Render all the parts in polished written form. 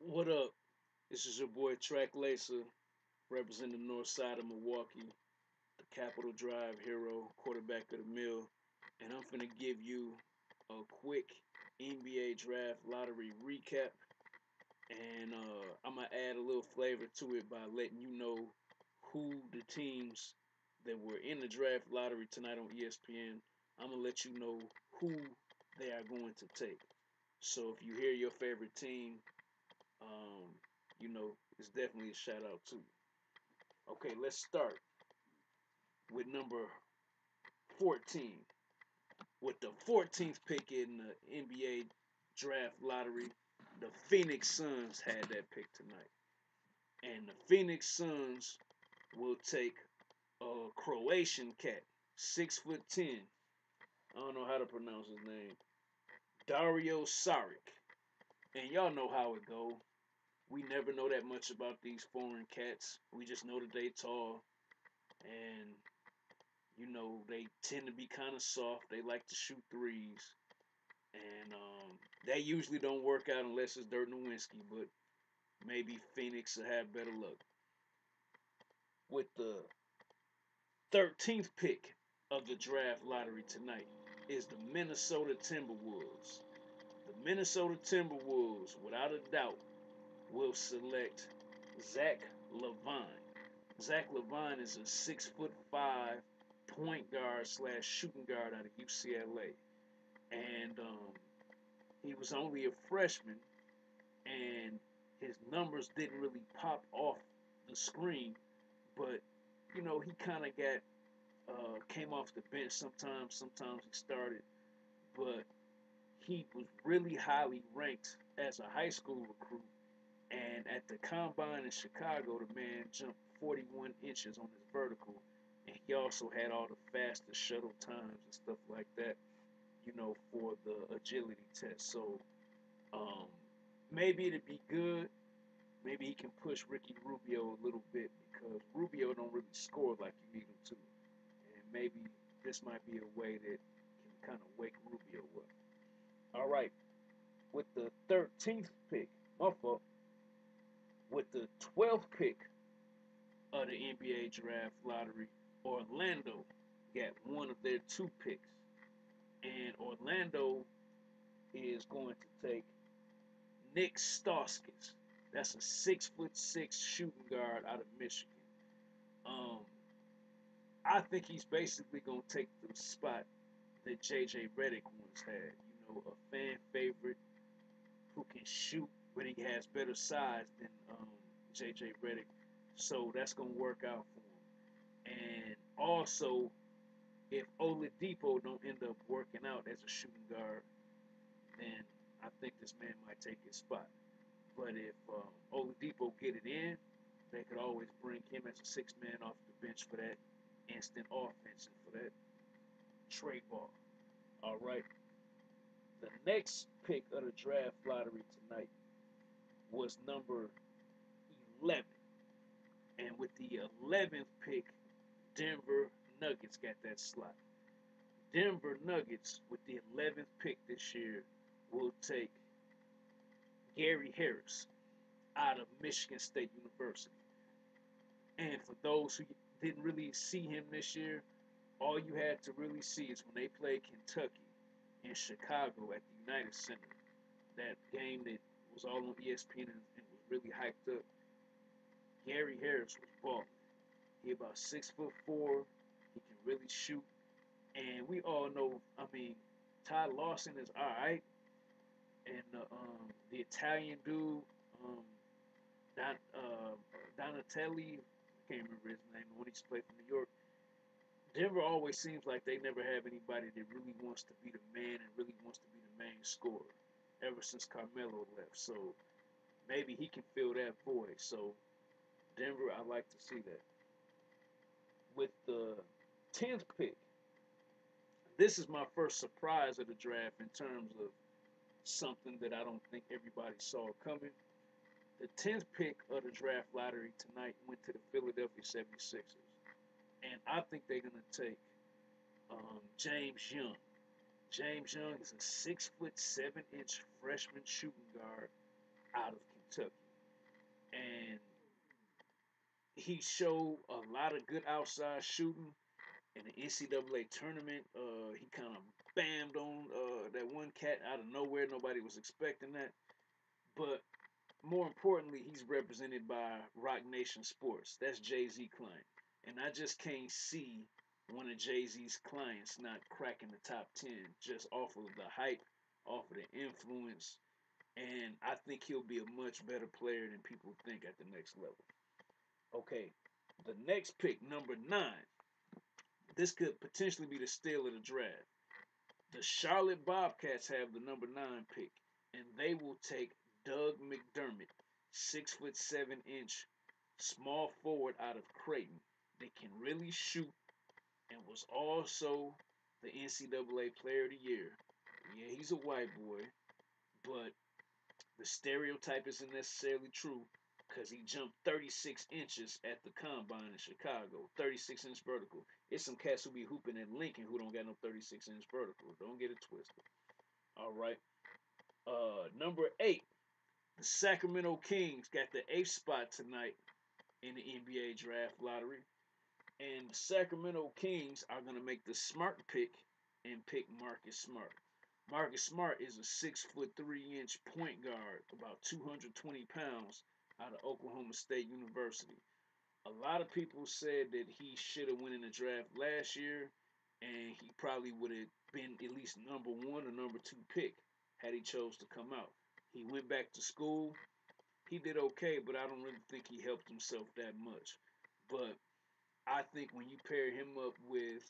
What up? This is your boy Track Lacer, representing the north side of Milwaukee, the Capitol Drive hero, quarterback of the mill, and I'm finna give you a quick NBA draft lottery recap, and I'm gonna add a little flavor to it by letting you know who the teams that were in the draft lottery tonight on ESPN. I'm gonna let you know who they are going to take. So if you hear your favorite team, um, it's definitely a shout out too. Okay, let's start with number 14. With the 14th pick in the NBA draft lottery, the Phoenix Suns had that pick tonight. And the Phoenix Suns will take a Croatian cat, 6'10". I don't know how to pronounce his name. Dario Saric. And y'all know how it go. We never know that much about these foreign cats. We just know that they tall and they tend to be kind of soft. They like to shoot threes, and they usually don't work out unless it's Dirk Nowitzki. But maybe Phoenix will have better luck. With the 13th pick of the draft lottery tonight is the Minnesota Timberwolves. The Minnesota Timberwolves, without a doubt, will select Zach Levine. Zach Levine is a 6'5" point guard slash shooting guard out of UCLA. And he was only a freshman, and his numbers didn't really pop off the screen. But he kind of got came off the bench sometimes. Sometimes he started, but he was really highly ranked as a high school recruit. And at the combine in Chicago, the man jumped 41 inches on his vertical, and he also had all the fastest shuttle times and stuff like that. For the agility test. So um, maybe it'd be good. Maybe he can push Ricky Rubio a little bit because Rubio don't really score like you need him to. And maybe this might be a way that can kind of wake Rubio up. All right, with the 13th pick, my fault. With the 12th pick of the NBA draft lottery, Orlando got one of their two picks. And Orlando is going to take Nick Stauskas. That's a 6'6" shooting guard out of Michigan. Um, I think he's basically gonna take the spot that JJ Redick once had. A fan favorite who can shoot, but he has better size than JJ Redick. So that's gonna work out for him. And also, if Oladipo don't end up working out as a shooting guard, then I think this man might take his spot. But if Oladipo get it in, they could always bring him as a six man off the bench for that instant offense and for that trade ball. All right. The next pick of the draft lottery tonight was number 11. And with the 11th pick, Denver Nuggets got that slot. Denver Nuggets, with the 11th pick this year, will take Gary Harris out of Michigan State University. And for those who didn't really see him this year, all you had to really see is when they played Kentucky in Chicago at the United Center. That game that was all on ESPN and was really hyped up. Gary Harris was balling. He about 6'4". He can really shoot, and we all know. I mean, Todd Lawson is all right, and the Italian dude, um, Don, Donatelli, I can't remember his name. When he used to play for New York, Denver always seems like they never have anybody that really wants to be the man and really wants to be the main scorer. Ever since Carmelo left, so maybe he can fill that void. So Denver, I like to see that. With the 10th pick, this is my first surprise of the draft in terms of something that I don't think everybody saw coming. The 10th pick of the draft lottery tonight went to the Philadelphia 76ers. And I think they're going to take James Young. James Young is a 6'7" freshman shooting guard out of Kentucky. he showed a lot of good outside shooting in the NCAA tournament. He kind of bammed on that one cat out of nowhere. Nobody was expecting that. But more importantly, he's represented by Rock Nation Sports. That's Jay-Z client. And I just can't see one of Jay-Z's clients not cracking the top 10 just off of the hype, off of the influence. And I think he'll be a much better player than people think at the next level. Okay, the next pick, number 9. This could potentially be the steal of the draft. The Charlotte Bobcats have the number 9 pick, and they will take Doug McDermott, 6'7" small forward out of Creighton. That can really shoot and was also the NCAA Player of the Year. Yeah, he's a white boy, but the stereotype isn't necessarily true because he jumped 36 inches at the combine in Chicago, 36-inch vertical. It's some cats who be hooping at Lincoln who don't got no 36-inch vertical. Don't get it twisted. All right. Number 8, the Sacramento Kings got the 8th spot tonight in the NBA draft lottery. And the Sacramento Kings are going to make the smart pick and pick Marcus Smart. Marcus Smart is a 6'3" point guard, about 220 pounds, out of Oklahoma State University. A lot of people said that he should have won in the draft last year, and he probably would have been at least number 1 or number 2 pick had he chose to come out. He went back to school. He did okay, but I don't really think he helped himself that much. But I think when you pair him up with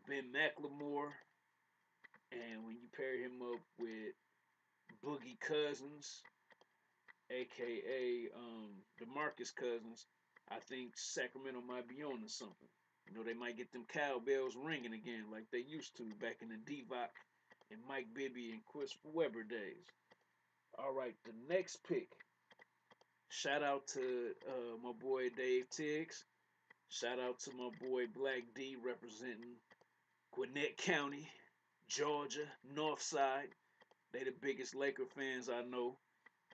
Ben McLemore, and when you pair him up with Boogie Cousins, aka DeMarcus Cousins, I think Sacramento might be on to something. You know, they might get them cowbells ringing again like they used to back in the Divac and Mike Bibby and Chris Webber days. All right, the next pick. Shout out to my boy Dave Tiggs. Shout out to my boy Black D representing Gwinnett County, Georgia, North Side. They the biggest Laker fans I know.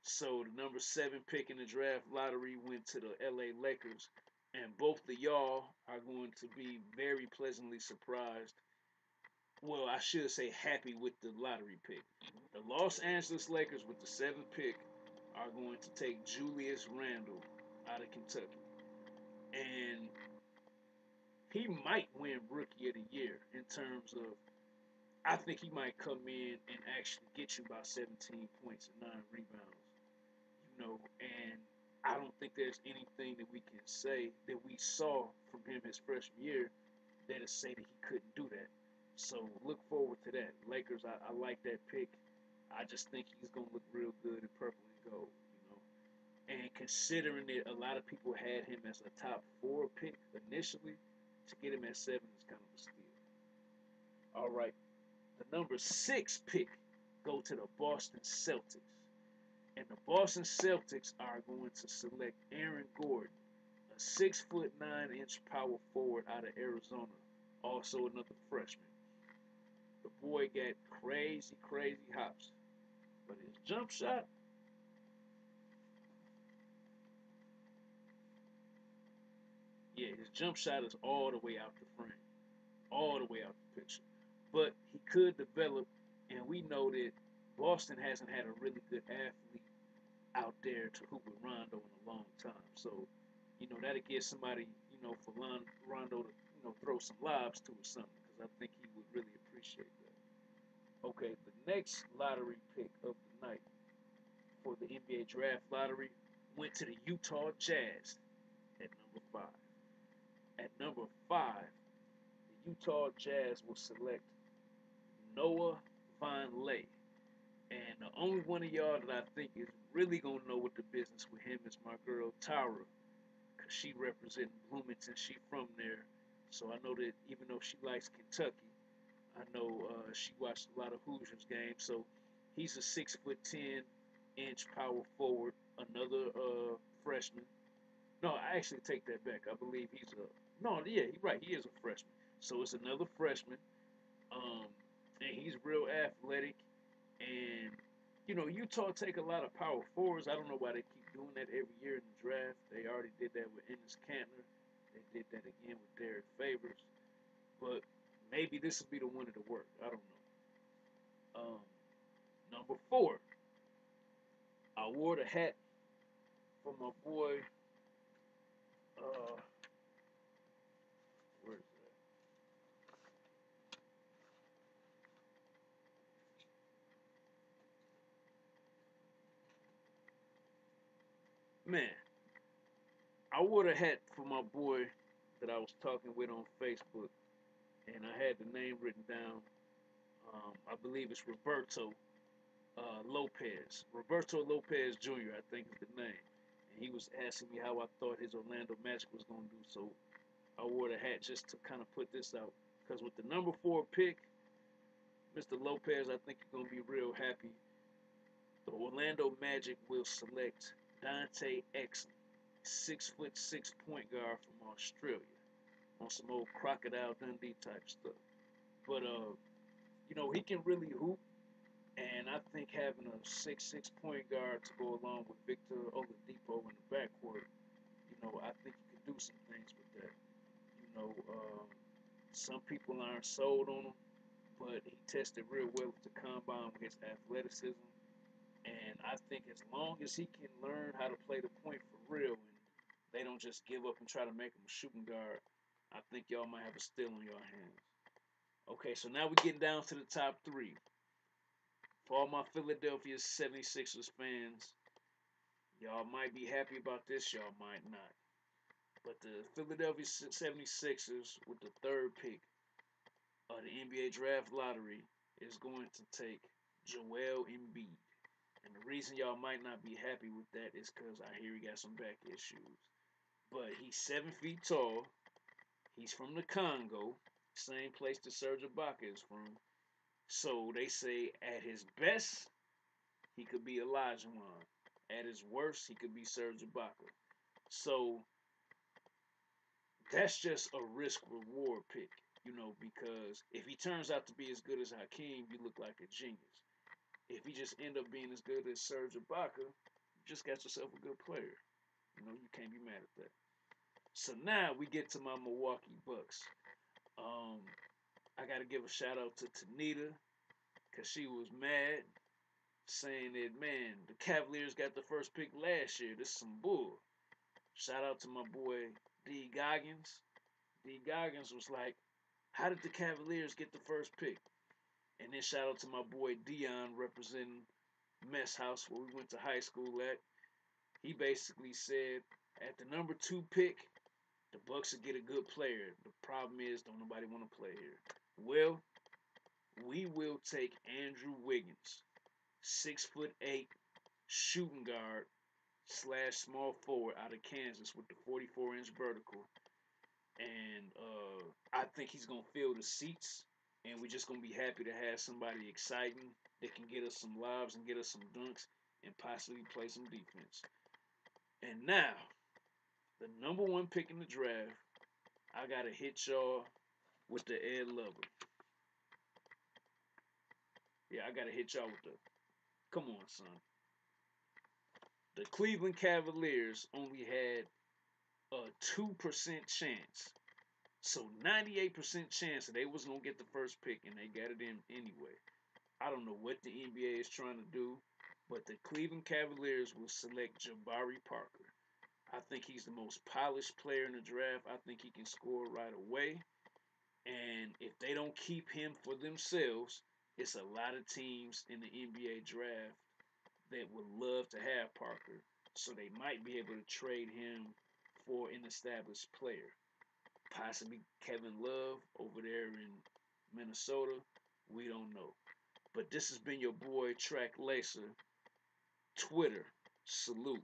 So the number 7 pick in the draft lottery went to the LA Lakers. And both of y'all are going to be very pleasantly surprised. Well, I should say happy with the lottery pick. The Los Angeles Lakers with the 7th pick are going to take Julius Randle out of Kentucky. And he might win Rookie of the Year in terms of I think he might come in and actually get you about 17 points and 9 rebounds. And I don't think there's anything that we can say that we saw from him his freshman year that'll say that he couldn't do that. So look forward to that. Lakers, I like that pick. I just think he's gonna look real good in purple and gold. And considering that a lot of people had him as a top 4 pick initially, to get him at 7 is kind of a steal. All right, the number 6 pick go to the Boston Celtics. And the Boston Celtics are going to select Aaron Gordon, a 6'9" power forward out of Arizona, also another freshman. The boy got crazy, crazy hops. But his jump shot, yeah, his jump shot is all the way out the frame, all the way out the picture. But he could develop, and we know that Boston hasn't had a really good athlete out there to hoop with Rondo in a long time. So, that'll give somebody, for Rondo to, throw some lobs to or something, because I think he would really appreciate that. Okay, the next lottery pick of the night for the NBA draft lottery went to the Utah Jazz at number 5. At number 5, the Utah Jazz will select Noah Vonleh. And the only one of y'all that I think is really gonna know what the business with him is my girl Tara, cause she representing Bloomington. She from there, so I know that even though she likes Kentucky, I know she watched a lot of Hoosiers games. So he's a 6'10" power forward, another freshman. No, I actually take that back. I believe he's a no. Yeah, he's right. He is a freshman. So it's another freshman, um, and he's real athletic and Utah take a lot of power forwards. I don't know why they keep doing that every year in the draft. They already did that with Ennis Cantor. They did that again with Derek Favors. But maybe this will be the one that'll work. I don't know. Number 4, I wore the hat for my boy. Uh, where's that? Man, I wore the hat for my boy that I was talking with on Facebook, and I had the name written down. I believe it's Roberto Lopez. Roberto Lopez Jr., I think is the name. And he was asking me how I thought his Orlando Magic was going to do. So I wore the hat just to kind of put this out. Because with the number 4 pick, Mr. Lopez, I think you're going to be real happy. The Orlando Magic will select Dante Exum, 6'6" point guard from Australia, on some old Crocodile Dundee type stuff. But he can really hoop. And I think having a 6'6" point guard to go along with Victor Oladipo in the backcourt, I think you can do some things with that. Some people aren't sold on him, but he tested real well at the combine with his athleticism. And I think as long as he can learn how to play the point for real, and they don't just give up and try to make him a shooting guard, I think y'all might have a steal on your hands. Okay, so now we're getting down to the top 3. For all my Philadelphia 76ers fans, y'all might be happy about this, y'all might not. But the Philadelphia 76ers, with the 3rd pick of the NBA draft lottery, is going to take Joel Embiid. And the reason y'all might not be happy with that is because I hear he got some back issues. But he's 7 feet tall. He's from the Congo, same place that Serge Ibaka is from. So they say at his best, he could be Elijah Wan. At his worst, he could be Serge Ibaka. So that's just a risk reward pick, because if he turns out to be as good as Hakeem, you look like a genius. If he just end up being as good as Serge Ibaka, you just got yourself a good player. You can't be mad at that. So now we get to my Milwaukee Bucks. I got to give a shout out to Tanita because she was mad, saying that, man, the Cavaliers got the first pick last year. This is some bull. Shout out to my boy D. Goggins. D. Goggins was like, how did the Cavaliers get the first pick? And then shout out to my boy Dion, representing Mess House, where we went to high school at. He basically said, at the number 2 pick, the Bucks would get a good player. The problem is, don't nobody want to play here. Well, we will take Andrew Wiggins, 6'8" shooting guard / small forward out of Kansas with the 44-inch vertical. And I think he's going to fill the seats. And we're just going to be happy to have somebody exciting that can get us some lobs and get us some dunks and possibly play some defense. And now, the number 1 pick in the draft, I got to hit y'all with the Ed Lover. Yeah, I got to hit y'all with the, come on, son. The Cleveland Cavaliers only had a 2% chance. So 98% chance that they was going to get the first pick, and they got it in anyway. I don't know what the NBA is trying to do, but the Cleveland Cavaliers will select Jabari Parker. I think he's the most polished player in the draft. I think he can score right away. And if they don't keep him for themselves, it's a lot of teams in the NBA draft that would love to have Parker. So they might be able to trade him for an established player. Possibly Kevin Love over there in Minnesota. We don't know. But this has been your boy Track Lacer. Twitter, salute.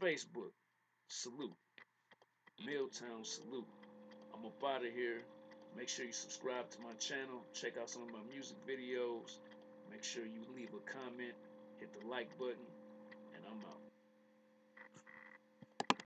Facebook, salute. Milltown, salute. I'm up out of here. Make sure you subscribe to my channel. Check out some of my music videos. Make sure you leave a comment. Hit the like button. And I'm out.